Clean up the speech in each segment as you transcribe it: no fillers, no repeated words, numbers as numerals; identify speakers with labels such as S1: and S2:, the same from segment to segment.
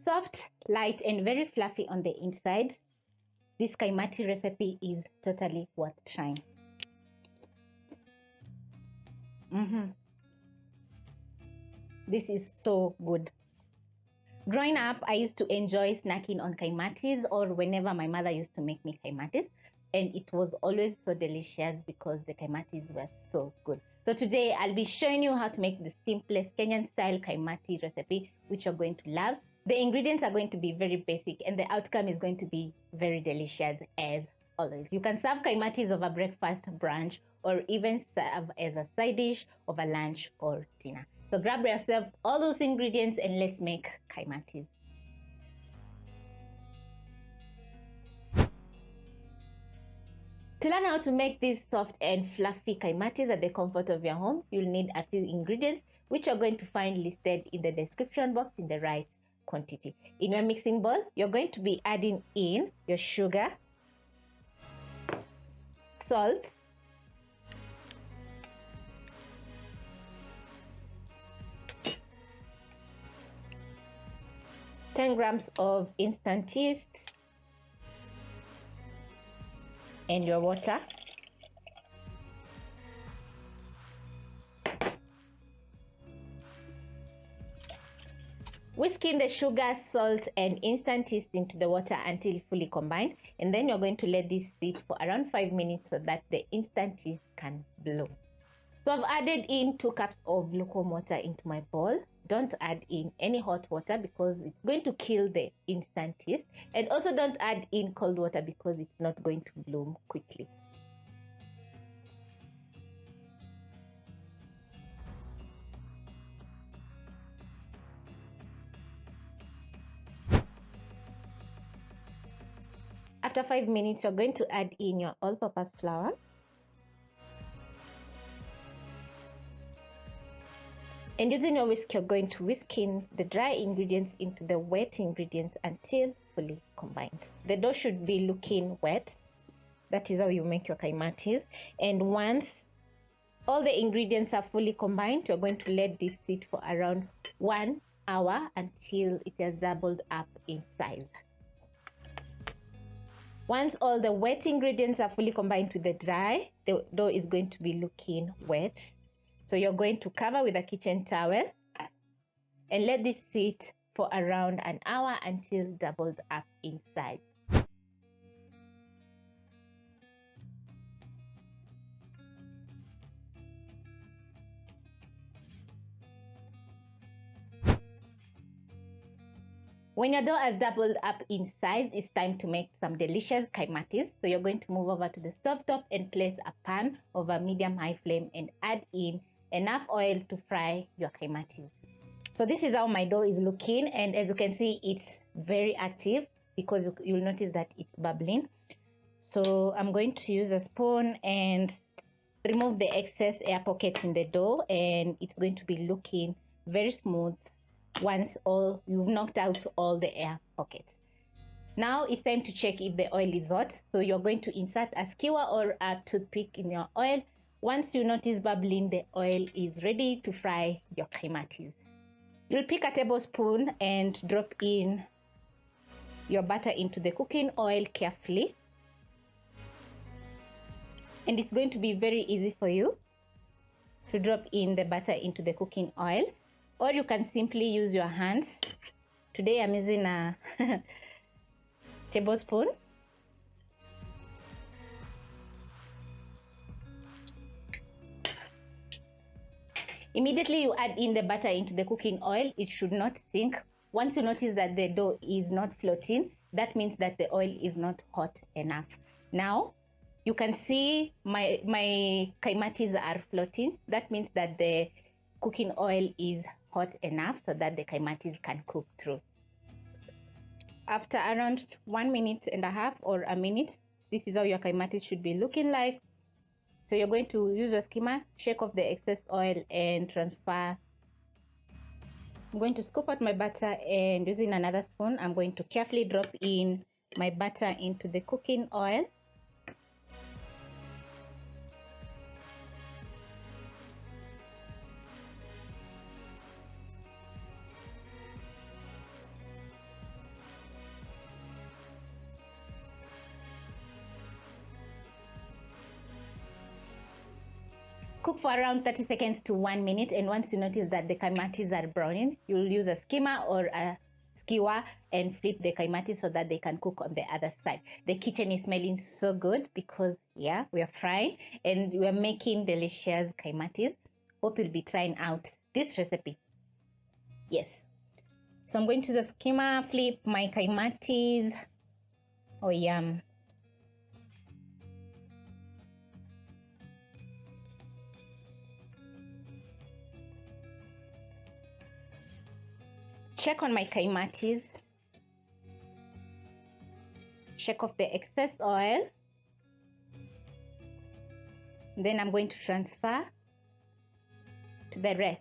S1: soft, light, and very fluffy on the inside, this kaimati recipe is totally worth trying. This is so good. Growing up, I used to enjoy snacking on kaimatis, or whenever my mother used to make me kaimatis, and it was always so delicious because the kaimatis were so good. So today I'll be showing you how to make the simplest Kenyan style kaimati recipe, which you're going to love. The ingredients are going to be very basic and the outcome is going to be very delicious as always. You can serve kaimatis over breakfast, brunch, or even serve as a side dish over lunch or dinner. So grab yourself all those ingredients and let's make kaimatis. To learn how to make these soft and fluffy kaimatis at the comfort of your home, you'll need a few ingredients which you're going to find listed in the description box in the right quantity. In your mixing bowl, you're going to be adding in your sugar, salt, ten grams of instant yeast, and your water. Whisk in the sugar, salt, and instant yeast into the water until fully combined, and then you're going to let this sit for around 5 minutes so that the instant yeast can bloom. So I've added in 2 cups of lukewarm water into my bowl. Don't add in any hot water because it's going to kill the instant yeast, and also don't add in cold water because it's not going to bloom quickly. After 5 minutes, you're going to add in your all-purpose flour, and using your whisk, you're going to whisk in the dry ingredients into the wet ingredients until fully combined. The dough should be looking wet. That is how you make your kaimatis. And once all the ingredients are fully combined, you're going to let this sit for around 1 hour until it has doubled up in size. Once all the wet ingredients are fully combined with the dry, the dough is going to be looking wet. So you're going to cover with a kitchen towel and let this sit for around an hour until doubled up in size. When your dough has doubled up in size, it's time to make some delicious kaimatis. So you're going to move over to the stove top and place a pan over medium-high flame and add in enough oil to fry your kaimatis. So this is how my dough is looking, and as you can see, it's very active because you'll notice that it's bubbling. So I'm going to use a spoon and remove the excess air pockets in the dough, and it's going to be looking very smooth once you've knocked out all the air pockets. Now it's time to check if the oil is hot. So you're going to insert a skewer or a toothpick in your oil. Once you notice bubbling, the oil is ready to fry your kaimatis. You'll pick a tablespoon and drop in your butter into the cooking oil carefully. And it's going to be very easy for you to drop in the butter into the cooking oil, or you can simply use your hands. Today I'm using a tablespoon. Immediately you add in the butter into the cooking oil. It should not sink. Once you notice that the dough is not floating, that means that the oil is not hot enough. Now you can see my kaimatis are floating. That means that the cooking oil is hot enough so that the kaimatis can cook through. After around 1.5 minutes or a minute, this is how your kaimatis should be looking like. So you're going to use a skimmer, shake off the excess oil and transfer. I'm going to scoop out my butter, and using another spoon, I'm going to carefully drop in my butter into the cooking oil. Cook for around 30 seconds to 1 minute, and once you notice that the kaimatis are browning, you'll use a skimmer or a skewer and flip the kaimatis so that they can cook on the other side. The kitchen is smelling so good because yeah, we are frying and we are making delicious kaimatis. Hope you'll be trying out this recipe. Yes. So I'm going to the skimmer, flip my kaimatis. Oh, yum. Check on my kaimatis. Shake off the excess oil. Then I'm going to transfer to the rest.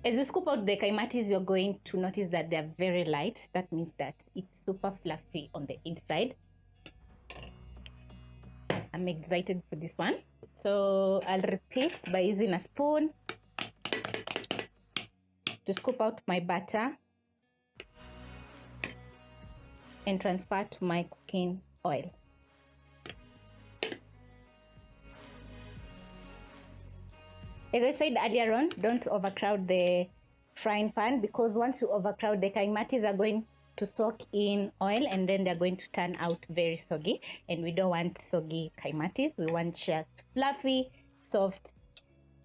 S1: As you scoop out the kaimatis, you're going to notice that they're very light. That means that it's super fluffy on the inside. I'm excited for this one. So I'll repeat by using a spoon to scoop out my butter and transfer to my cooking oil. As I said earlier on, don't overcrowd the frying pan, because once you overcrowd, the kaimatis are going to soak in oil and then they're going to turn out very soggy, and we don't want soggy kaimatis. We want just fluffy, soft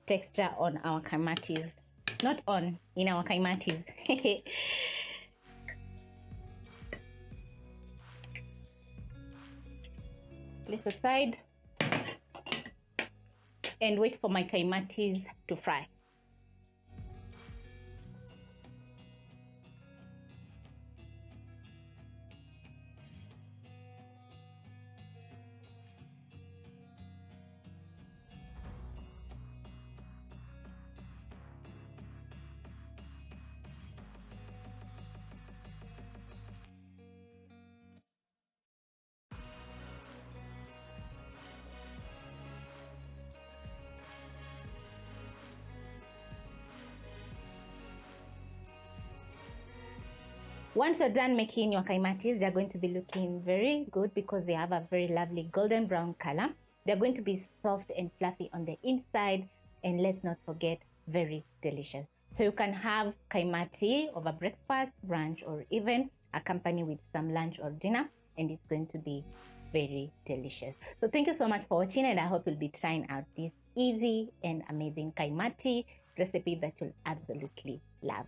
S1: texture on our kaimatis. Not on, in our kaimatis. Place aside and wait for my kaimatis to fry. Once you're done making your kaimatis, they're going to be looking very good because they have a very lovely golden brown color. They're going to be soft and fluffy on the inside, and let's not forget, very delicious. So you can have kaimati over breakfast, brunch, or even accompany with some lunch or dinner, and it's going to be very delicious. So thank you so much for watching, and I hope you'll be trying out this easy and amazing kaimati recipe that you'll absolutely love.